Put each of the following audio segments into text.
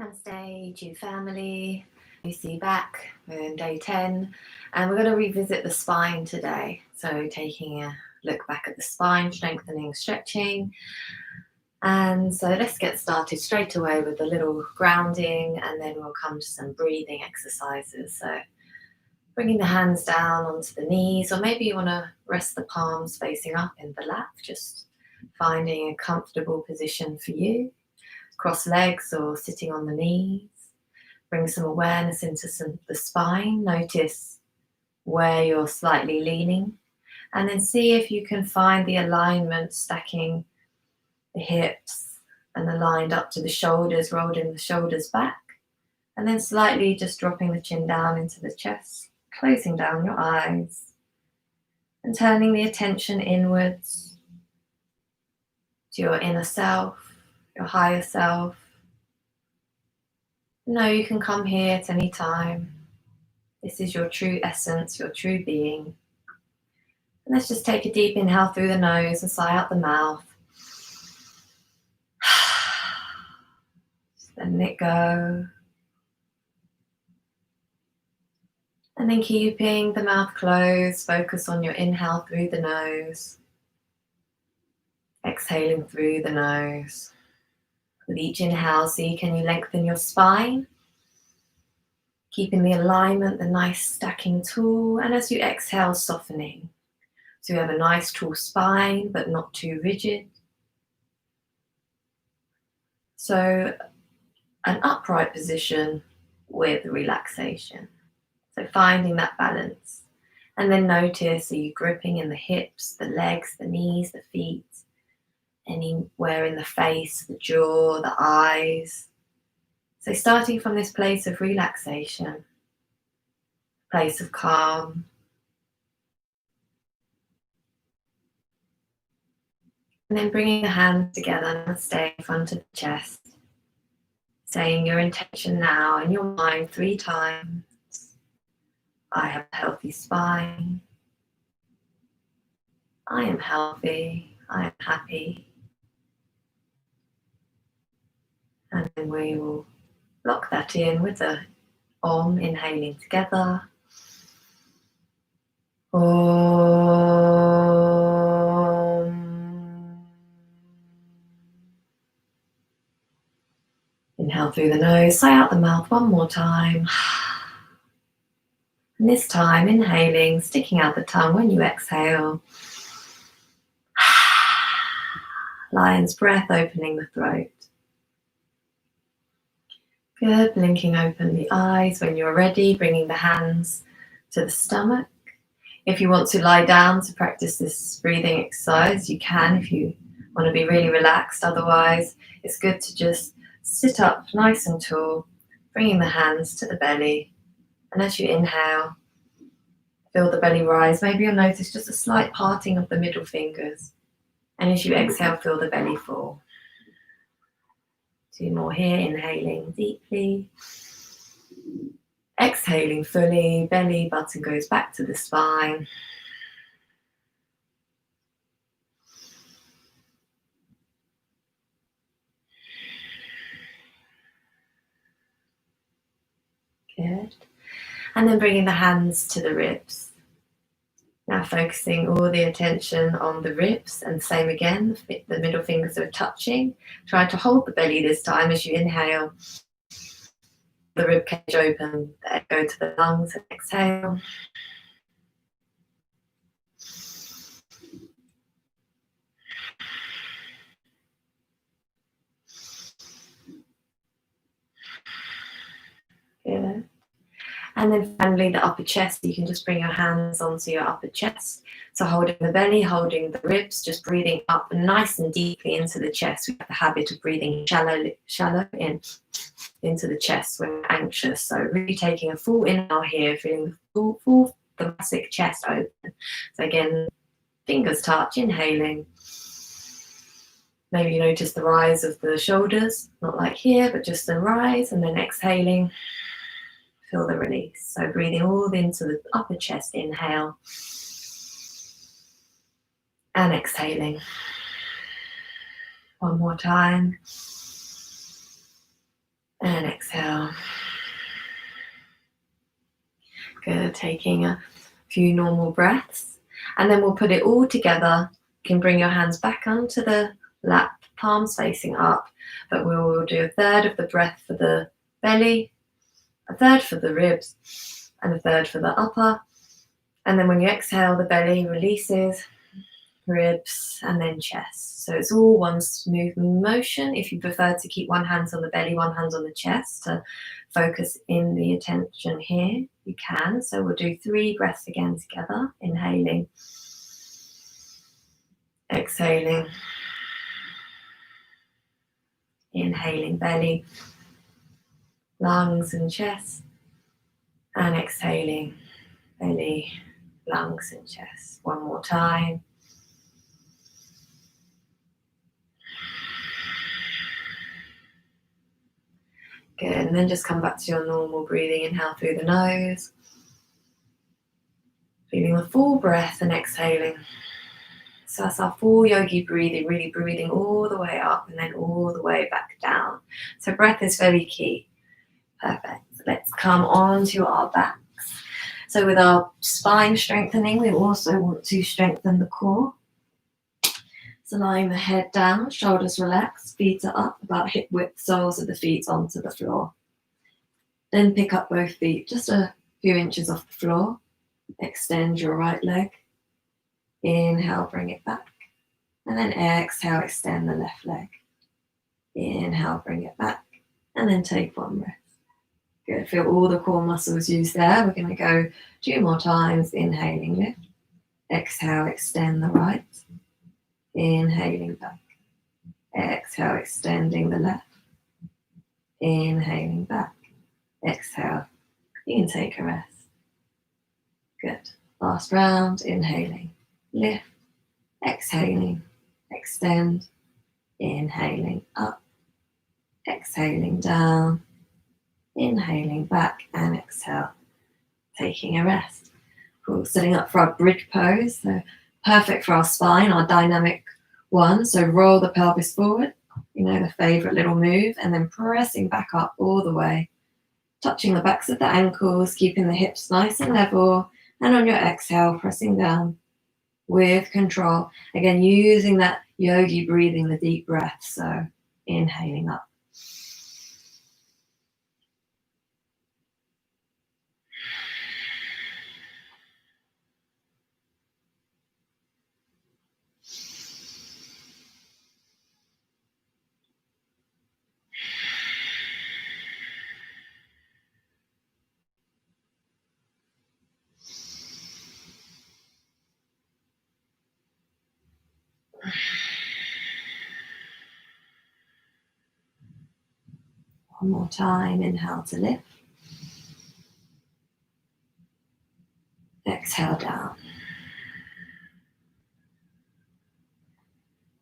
Namaste to family. Lucy back. We're in day 10 and we're going to revisit the spine today. So taking a look back at the spine, strengthening, stretching. And so let's get started straight away with a little grounding, and then we'll come to some breathing exercises. So bringing the hands down onto the knees, or maybe you want to rest the palms facing up in the lap, just finding a comfortable position for you. Cross legs or sitting on the knees. Bring some awareness into the spine. Notice where you're slightly leaning, and then see if you can find the alignment, stacking the hips and aligned up to the shoulders, rolling the shoulders back, and then slightly just dropping the chin down into the chest, closing down your eyes and turning the attention inwards to your inner self, your higher self. No, you can come here at any time. This is your true essence, your true being. And let's just take a deep inhale through the nose and sigh out the mouth. Just letting it go. And then keeping the mouth closed, focus on your inhale through the nose. Exhaling through the nose. With each inhale, see, can you lengthen your spine? Keeping the alignment, the nice stacking tool. And as you exhale, softening. So you have a nice tall spine, but not too rigid. So an upright position with relaxation. So finding that balance. And then notice, are you gripping in the hips, the legs, the knees, the feet? Anywhere in the face, the jaw, the eyes. So starting from this place of relaxation, place of calm. And then bringing the hands together and stay in front of the chest. Saying your intention now in your mind 3 times. I have a healthy spine. I am healthy. I am happy. And then we will lock that in with the Om, inhaling together. Om. Inhale through the nose, sigh out the mouth one more time. And this time, inhaling, sticking out the tongue when you exhale. Lion's breath, opening the throat. Good, blinking open the eyes when you're ready, bringing the hands to the stomach. If you want to lie down to practice this breathing exercise, you can if you want to be really relaxed. Otherwise, it's good to just sit up nice and tall, bringing the hands to the belly. And as you inhale, feel the belly rise. Maybe you'll notice just a slight parting of the middle fingers. And as you exhale, feel the belly fall. 2 more here, inhaling deeply. Exhaling fully, belly button goes back to the spine. Good. And then bringing the hands to the ribs. Now focusing all the attention on the ribs, and same again, the middle fingers are touching. Try to hold the belly this time as you inhale. The rib cage open, go to the lungs and exhale. Good. And then finally the upper chest, you can just bring your hands onto your upper chest. So holding the belly, holding the ribs, just breathing up nice and deeply into the chest. We have the habit of breathing shallow into the chest when we're anxious. So really taking a full inhale here, feeling the full thoracic chest open. So again, fingers touch, inhaling. Maybe you notice the rise of the shoulders, not like here, but just the rise, and then exhaling. Feel the release. So breathing all into the upper chest, inhale. And exhaling. One more time. And and exhale. Good, taking a few normal breaths, and then we'll put it all together. You can bring your hands back onto the lap, palms facing up, but we will do a third of the breath for the belly, a third for the ribs, and a third for the upper. And then when you exhale, the belly releases, ribs, and then chest. So it's all one smooth motion. If you prefer to keep one hand on the belly, one hand on the chest to focus in the attention here, you can. So we'll do 3 breaths again together. Inhaling, exhaling, inhaling belly, lungs and chest, and exhaling belly, lungs and chest. One more time. Good, and then just come back to your normal breathing. Inhale through the nose, feeling the full breath and exhaling. So that's our full yogi breathing, really breathing all the way up and then all the way back down. So breath is very key. Perfect. Let's come on to our backs. So with our spine strengthening, we also want to strengthen the core. So lying the head down, shoulders relaxed, feet are up, about hip width, soles of the feet onto the floor. Then pick up both feet just a few inches off the floor. Extend your right leg. Inhale, bring it back. And then exhale, extend the left leg. Inhale, bring it back. And then take one breath. Good, feel all the core muscles used there. We're going to go 2 more times. Inhaling, lift. Exhale, extend the right. Inhaling back. Exhale, extending the left. Inhaling back. Exhale. You can take a rest. Good. Last round. Inhaling, lift. Exhaling, extend. Inhaling up. Exhaling down. Inhaling back and exhale. Taking a rest. Cool. Setting up for our bridge pose. So perfect for our spine, our dynamic one. So roll the pelvis forward, you know, the favorite little move, and then pressing back up all the way, touching the backs of the ankles, keeping the hips nice and level, and on your exhale, pressing down with control. Again, using that yogi breathing, the deep breath. So inhaling up. One more time. Inhale to lift. Exhale down.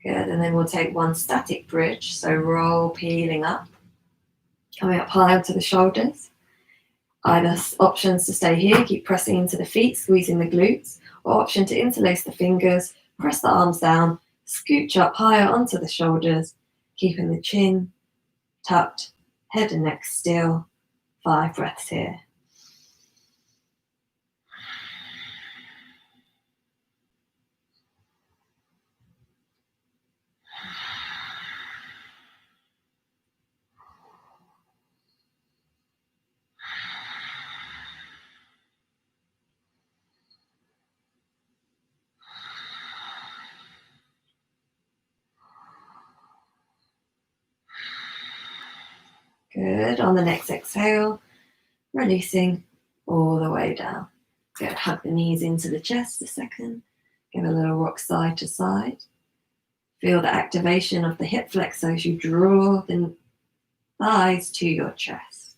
Good, and then we'll take one static bridge. So roll, peeling up, coming up high onto the shoulders. Either options to stay here, keep pressing into the feet, squeezing the glutes, or option to interlace the fingers, press the arms down, scooch up higher onto the shoulders, keeping the chin tucked, head and neck still. 5 breaths here. Good. On the next exhale, releasing all the way down. Good. Hug the knees into the chest a second. Give a little rock side to side. Feel the activation of the hip flexor as you draw the thighs to your chest.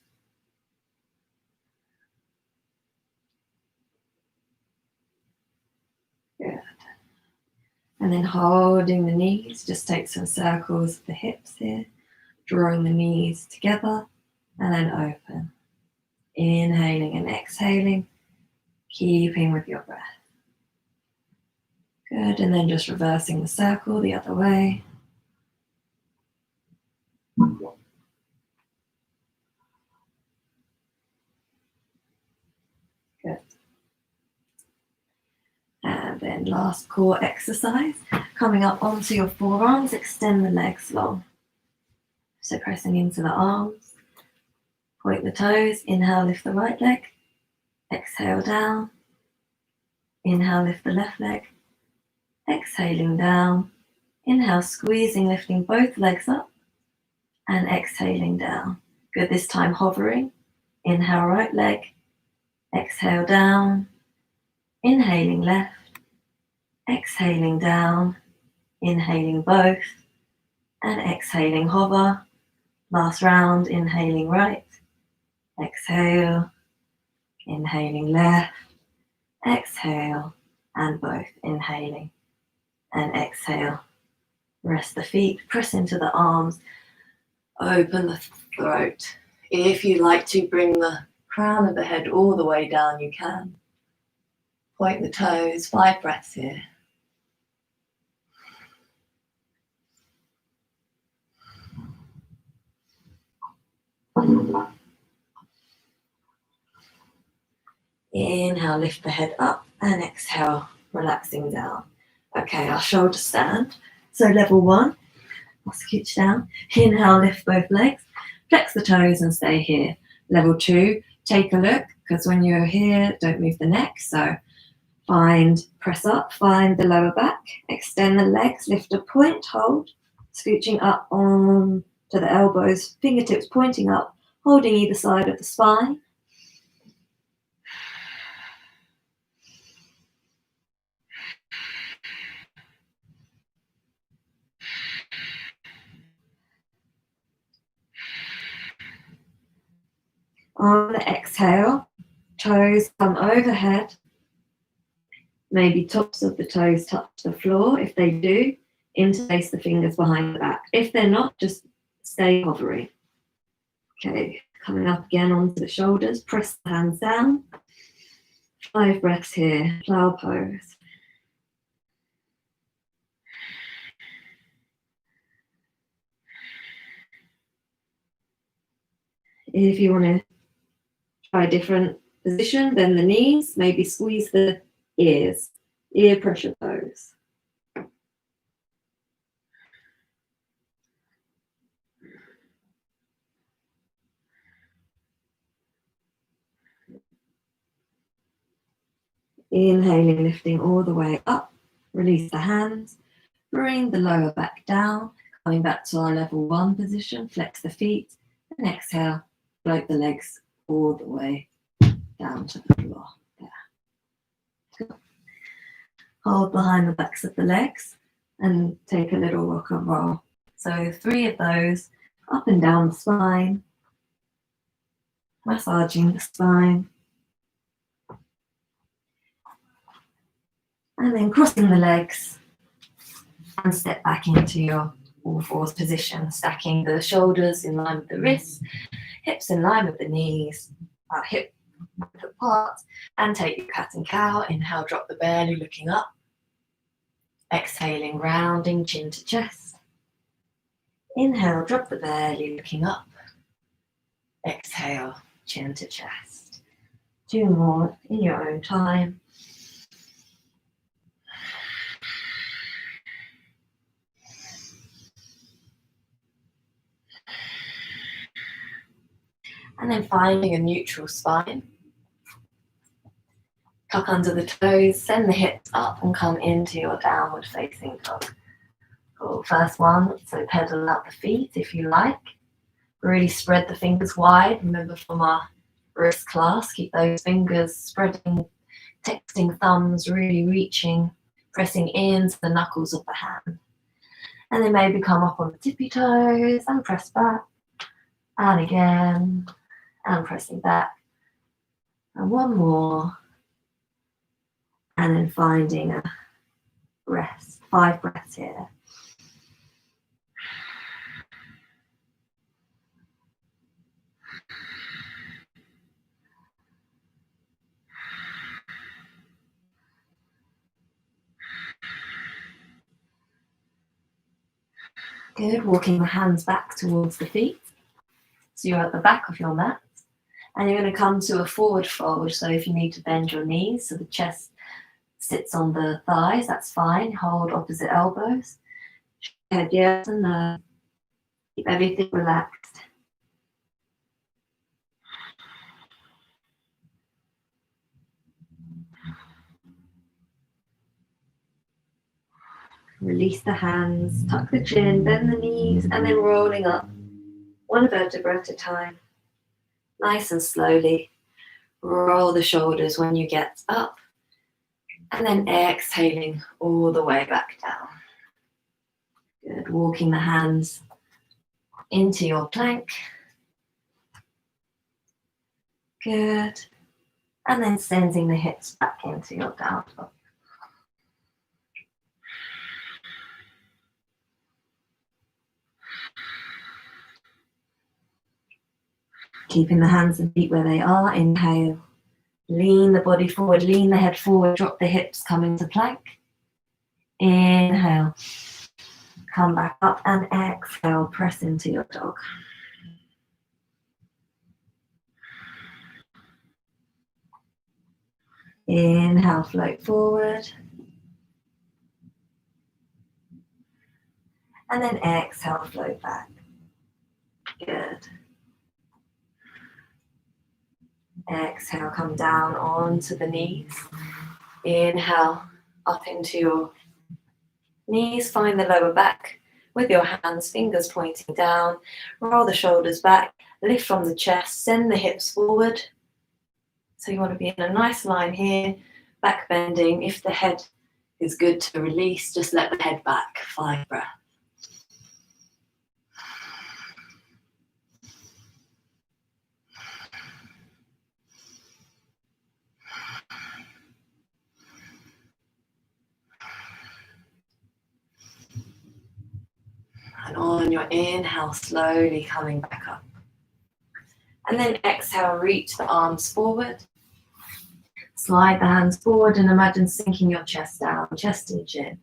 Good. And then holding the knees, just take some circles of the hips here, drawing the knees together and then open. Inhaling and exhaling, keeping with your breath. Good, and then just reversing the circle the other way. And last core exercise, coming up onto your forearms, extend the legs long. So pressing into the arms, point the toes, inhale, lift the right leg, exhale down, inhale, lift the left leg, exhaling down, inhale, squeezing, lifting both legs up, and exhaling down. Good, this time hovering, inhale, right leg, exhale down, inhaling left, exhaling down, inhaling both, and exhaling hover. Last round, inhaling right, exhale, inhaling left, exhale, and both, inhaling and exhale. Rest the feet, press into the arms, open the throat. If you like to bring the crown of the head all the way down, you can. Point the toes, 5 breaths here. Inhale, lift the head up, and exhale, relaxing down. Okay, our shoulder stand. So level 1, I'll scooch down. Inhale, lift both legs, flex the toes and stay here. Level 2, take a look, because when you're here, don't move the neck. So press up, find the lower back, extend the legs, lift a point, hold, scooching up on to the elbows, fingertips pointing up, holding either side of the spine. On the exhale, toes come overhead. Maybe tops of the toes touch the floor. If they do, interlace the fingers behind the back. If they're not, just stay hovering. Okay, coming up again onto the shoulders, press the hands down. 5 breaths here, plow pose. If you want to try a different position, then the knees, maybe squeeze the ears, ear pressure pose. Inhaling, lifting all the way up, release the hands, bring the lower back down, coming back to our level 1 position, flex the feet, and exhale, float the legs all the way down to the floor. There. Hold behind the backs of the legs and take a little rock and roll. So 3 of those, up and down the spine, massaging the spine, and then crossing the legs and step back into your all fours position, stacking the shoulders in line with the wrists, hips in line with the knees, hip width apart, and take your cat and cow. Inhale, drop the belly, looking up. Exhaling, rounding chin to chest. Inhale, drop the belly, looking up. Exhale, chin to chest. 2 more in your own time. And then finding a neutral spine. Tuck under the toes, send the hips up and come into your downward facing dog. Cool. First one, so pedal out the feet if you like. Really spread the fingers wide. Remember from our wrist class, keep those fingers spreading, texting thumbs, really reaching, pressing into the knuckles of the hand. And then maybe come up on the tippy toes and press back. And again, and pressing back. And one more. And then finding a rest. 5 breaths here. Good, walking the hands back towards the feet. So you're at the back of your mat. And you're going to come to a forward fold. So if you need to bend your knees so the chest sits on the thighs, that's fine. Hold opposite elbows. Head yes and no. Keep everything relaxed. Release the hands, tuck the chin, bend the knees, and then rolling up one vertebra at a time. Nice and slowly. Roll the shoulders when you get up, and then exhaling all the way back down. Good. Walking the hands into your plank. Good. And then sending the hips back into your down dog. Keeping the hands and feet where they are. Inhale. Lean the body forward, lean the head forward, drop the hips, come into plank. Inhale. Come back up and exhale, press into your dog. Inhale, float forward. And then exhale, float back. Good. Exhale, come down onto the knees. Inhale, up into your knees, find the lower back with your hands, fingers pointing down. Roll the shoulders back, lift from the chest, send the hips forward. So you want to be in a nice line here, back bending. If the head is good to release, just let the head back. 5 breaths. And on your inhale, slowly coming back up. And then exhale, reach the arms forward. Slide the hands forward and imagine sinking your chest down, chest and chin.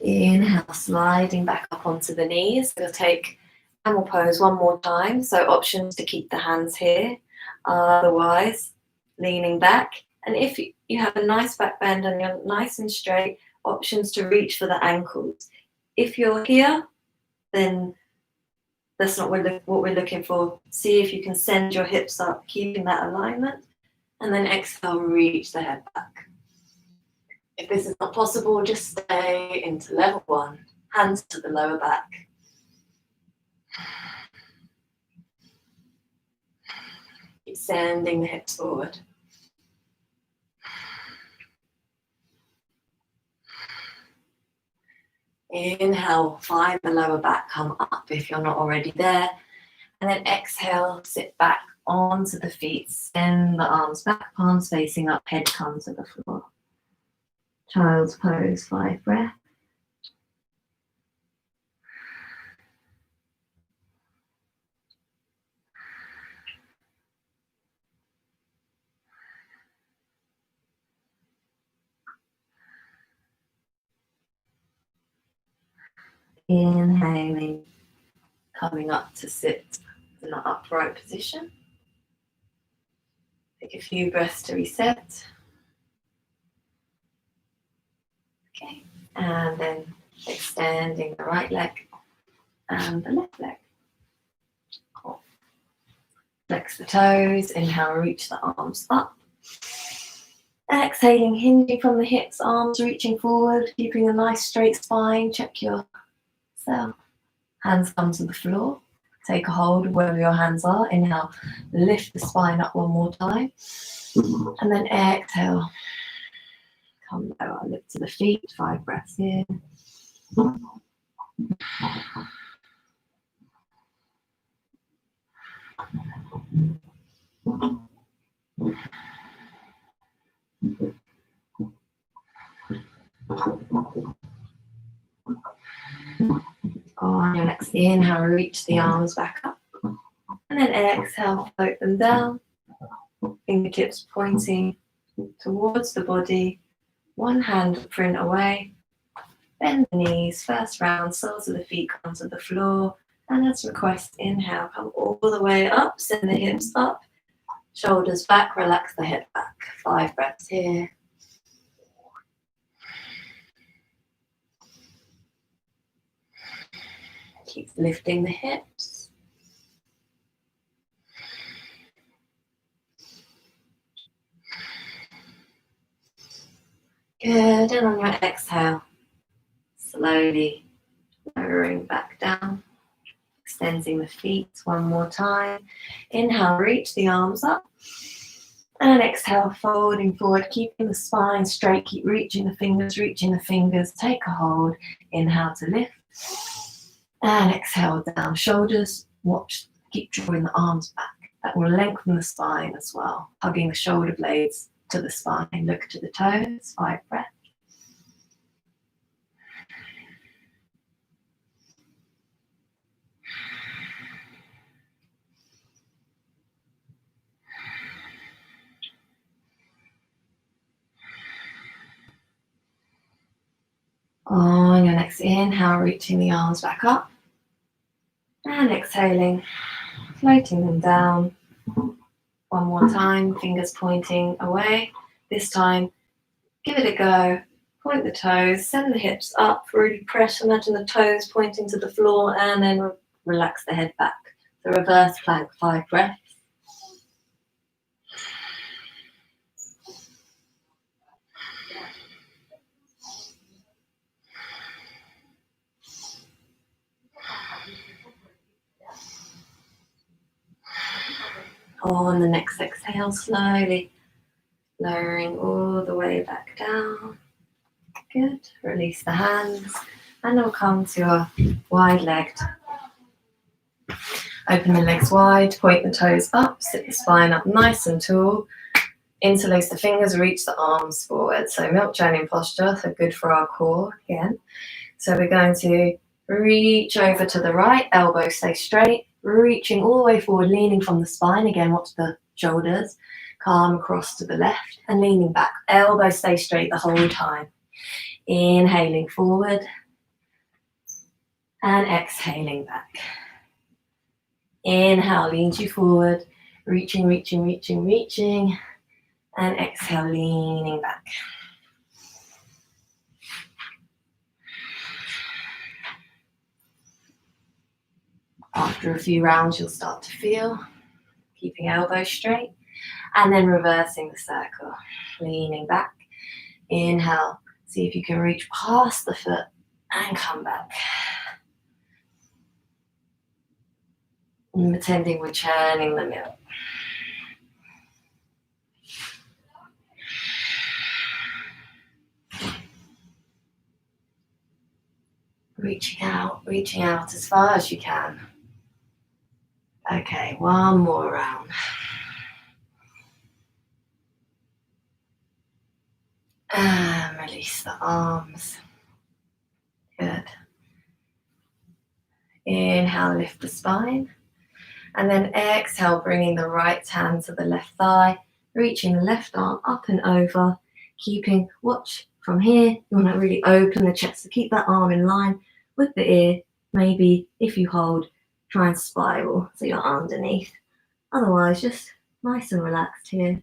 Inhale, sliding back up onto the knees. We'll take camel pose one more time. So options to keep the hands here. Otherwise, leaning back. And if you have a nice back bend and you're nice and straight, options to reach for the ankles. If you're here, then that's not what we're looking for. See if you can send your hips up, keeping that alignment. And then exhale, reach the head back. If this is not possible, just stay into level 1, hands to the lower back. Keep sending the hips forward. Inhale, find the lower back, come up if you're not already there. And then exhale, sit back onto the feet, send the arms back, palms facing up, head comes to the floor. Child's pose, 5 breaths. Inhaling, coming up to sit in the upright position. Take a few breaths to reset. Okay, and then extending the right leg and the left leg. Cool. Flex the toes, inhale, reach the arms up. Exhaling, hinging from the hips, arms reaching forward, keeping a nice straight spine. Check yourself. Hands come to the floor. Take a hold of wherever your hands are. Inhale, lift the spine up one more time. And then exhale. Come lower, look to the feet, 5 breaths in. On your next inhale, reach the arms back up. And then exhale, float them down. Fingertips pointing towards the body. one hand print away. Bend the knees, first round, soles of the feet come to the floor. And as request, inhale, come all the way up, send the hips up, shoulders back, relax the head back. 5 breaths here. Keep lifting the hips. Good, and on your exhale, slowly lowering back down, extending the feet one more time. Inhale, reach the arms up. And exhale, folding forward, keeping the spine straight, keep reaching the fingers, take a hold. Inhale to lift. And exhale down, shoulders, watch, keep drawing the arms back. That will lengthen the spine as well, hugging the shoulder blades to the spine. Look to the toes, 5 breaths. On your next inhale, reaching the arms back up. And exhaling, floating them down. One more time, fingers pointing away. This time, give it a go. Point the toes, send the hips up, really press, imagine the toes pointing to the floor, and then relax the head back. The reverse plank, 5 breaths. On the next exhale, slowly lowering all the way back down. Good. Release the hands, and we'll come to a wide-legged. Open the legs wide, point the toes up, sit the spine up nice and tall. Interlace the fingers, reach the arms forward. So milk churning posture, so good for our core again. So we're going to reach over to the right, elbows stay straight, reaching all the way forward, leaning from the spine. Again, watch the shoulders. Calm across to the left and leaning back. Elbows stay straight the whole time. Inhaling forward and exhaling back. Inhale, leans you forward, reaching, and exhale, leaning back. After a few rounds, you'll start to feel, keeping elbows straight, and then reversing the circle, leaning back. Inhale, see if you can reach past the foot and come back. And pretending we're churning the milk. Reaching out as far as you can. Okay, one more round. And release the arms. Good. Inhale, lift the spine. And then exhale, bringing the right hand to the left thigh, reaching the left arm up and over, keeping, watch from here, you want to really open the chest, so keep that arm in line with the ear. Maybe if you hold, try and spiral so you're underneath. Otherwise, just nice and relaxed here.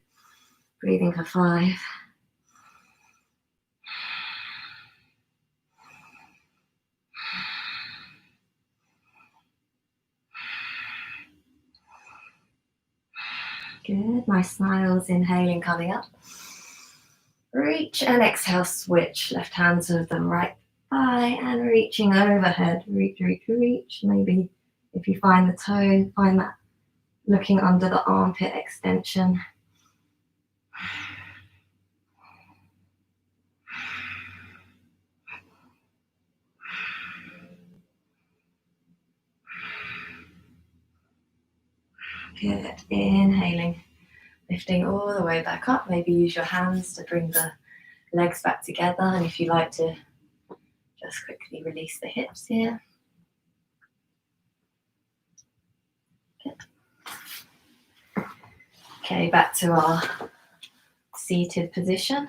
Breathing for 5. Good, nice smiles, inhaling, coming up. Reach and exhale, switch. Left hand to the right thigh and reaching overhead. Reach. Maybe if you find the toe, find that looking under the armpit extension. Good, inhaling, lifting all the way back up. Maybe use your hands to bring the legs back together. And if you like to just quickly release the hips here. Good. Okay, back to our seated position.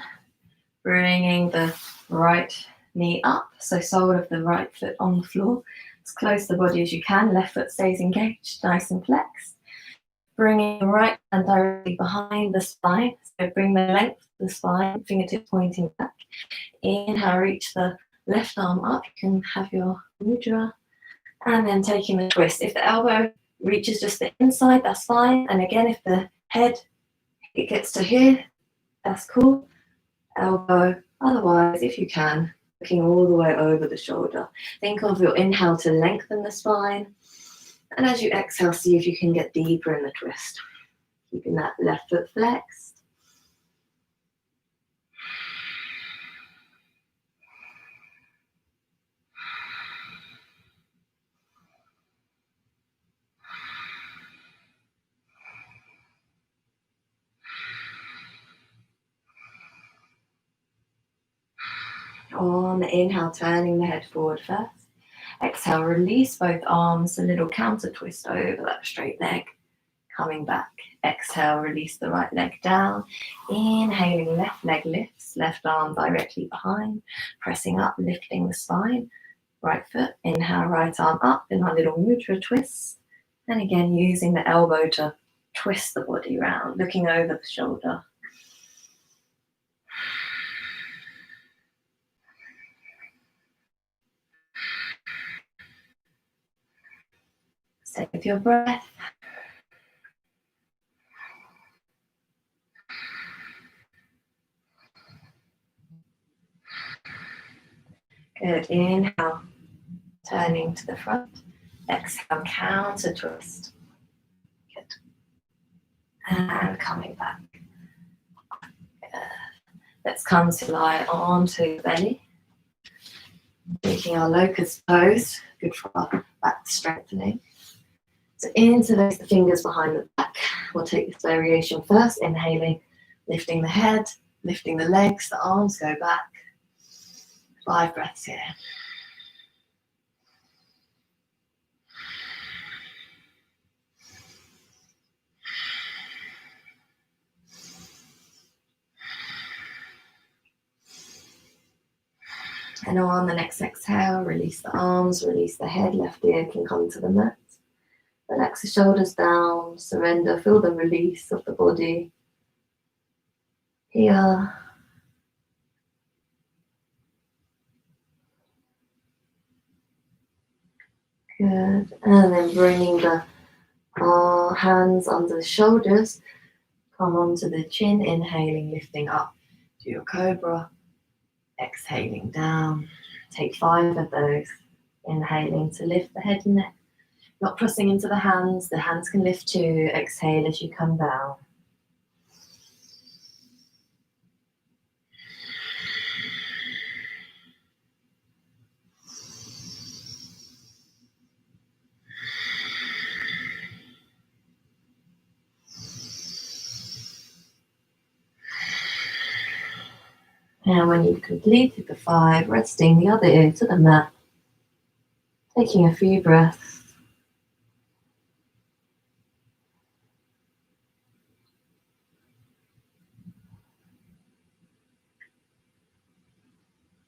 Bringing the right knee up, so sole of the right foot on the floor, as close to the body as you can. Left foot stays engaged, nice and flexed. Bringing the right hand directly behind the spine, so bring the length of the spine, fingertips pointing back. Inhale, reach the left arm up, you can have your mudra, and then taking the twist. If the elbow reaches just the inside, that's fine, and again, if the head, it gets to here, that's cool. Elbow, otherwise, if you can, looking all the way over the shoulder. Think of your inhale to lengthen the spine, and as you exhale, see if you can get deeper in the twist. Keeping that left foot flexed. On the inhale, turning the head forward first. Exhale, release both arms, a little counter twist over that straight leg. Coming back. Exhale, release the right leg down. Inhaling, left leg lifts, left arm directly behind. Pressing up, lifting the spine. Right foot, inhale, right arm up in our little mudra twist. And again, using the elbow to twist the body around, looking over the shoulder. Stay with your breath. Good. Inhale, turning to the front. Exhale, counter twist. Good. And coming back. Good. Let's come to lie onto the belly. Taking our locust pose. Good for our back strengthening. So interlace the fingers behind the back. We'll take this variation first. Inhaling, lifting the head, lifting the legs, the arms go back. 5 breaths here. And on the next exhale, release the arms, release the head, left ear can come to the mat. Relax the shoulders down, surrender, feel the release of the body here. Good. And then bringing the hands under the shoulders, come onto the chin, inhaling, lifting up to your cobra, exhaling down. Take 5 of those. Inhaling to lift the head and neck. Not pressing into the hands can lift too. Exhale as you come down. And when you've completed the 5, resting the other ear to the mat, taking a few breaths.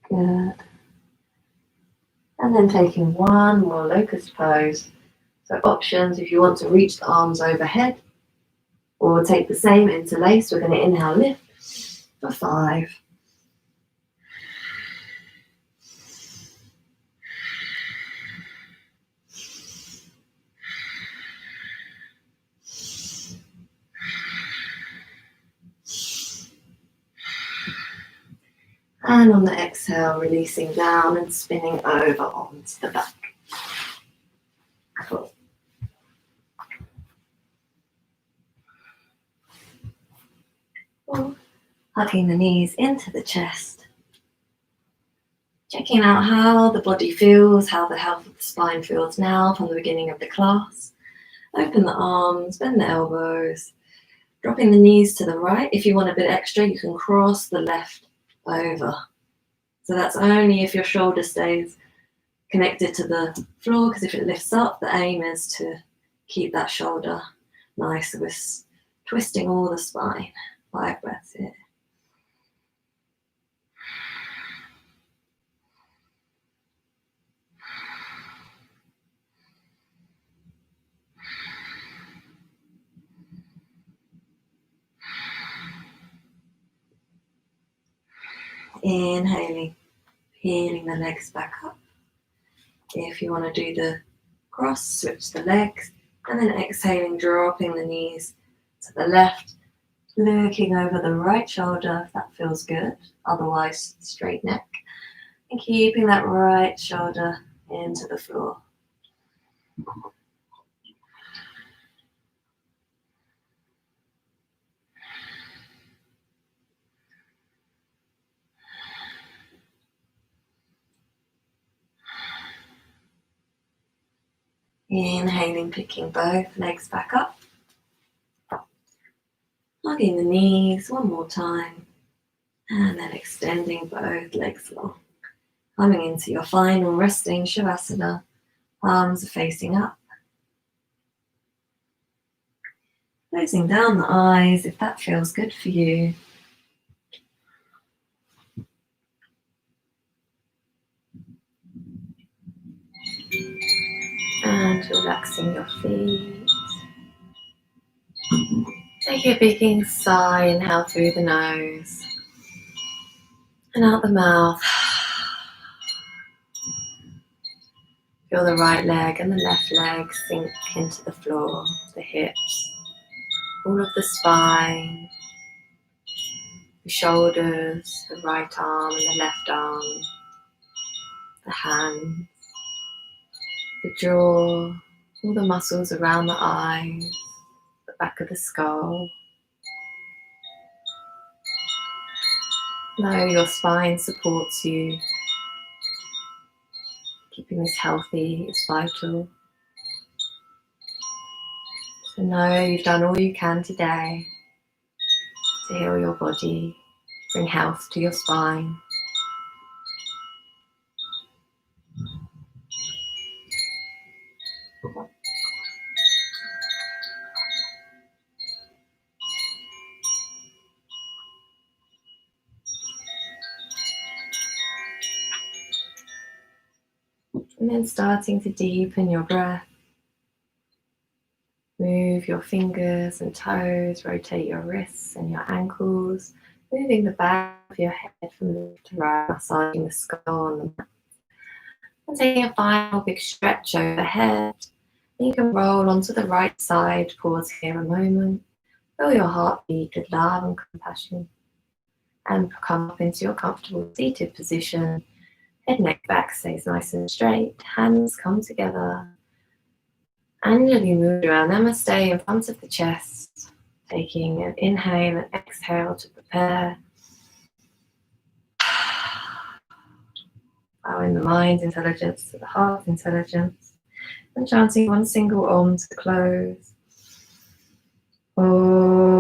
Good. And then taking one more locust pose. So options, if you want to reach the arms overhead, or take the same interlace, we're going to inhale, lift for 5. And on the exhale, releasing down and spinning over onto the back. Cool. Hugging the knees into the chest. Checking out how the body feels, how the health of the spine feels now from the beginning of the class. Open the arms, bend the elbows. Dropping the knees to the right. If you want a bit extra, you can cross the left over. So that's only if your shoulder stays connected to the floor, because if it lifts up, the aim is to keep that shoulder nice. So we're twisting all the spine. 5 breaths here. Inhaling, peeling the legs back up. If you want to do the cross, switch the legs, and then exhaling, dropping the knees to the left, looking over the right shoulder if that feels good, otherwise straight neck, and keeping that right shoulder into the floor. Inhaling, picking both legs back up. Hugging the knees one more time. And then extending both legs long. Coming into your final resting Shavasana. Palms are facing up. Closing down the eyes if that feels good for you. And relaxing your feet. Take a big sigh, inhale through the nose and out the mouth. Feel the right leg and the left leg sink into the floor, the hips, all of the spine, the shoulders, the right arm and the left arm, the hands, the jaw, all the muscles around the eyes, the back of the skull. Know your spine supports you. Keeping this healthy is vital. So know you've done all you can today to heal your body, bring health to your spine. And then starting to deepen your breath. Move your fingers and toes, rotate your wrists and your ankles, moving the back of your head from left to right, massaging the skull on the mat. And taking a final big stretch overhead. You can roll onto the right side, pause here a moment, feel your heart beat with love and compassion, and come up into your comfortable seated position. Head, neck, back stays nice and straight. Hands come together. Annually move around Namaste in front of the chest. Taking an inhale and exhale to prepare. Allowing the mind intelligence to the heart intelligence. And chanting one single Om to close. Om.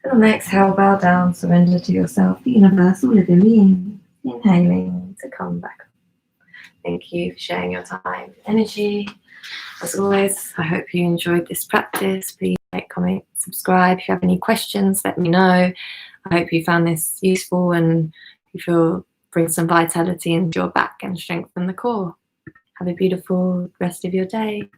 And on the exhale, bow down, surrender to yourself, the universal living being. Inhaling to come back up. Thank you for sharing your time, energy. As always, I hope you enjoyed this practice. Please like, comment, subscribe. If you have any questions, let me know. I hope you found this useful and you feel bring some vitality into your back and strengthen the core. Have a beautiful rest of your day.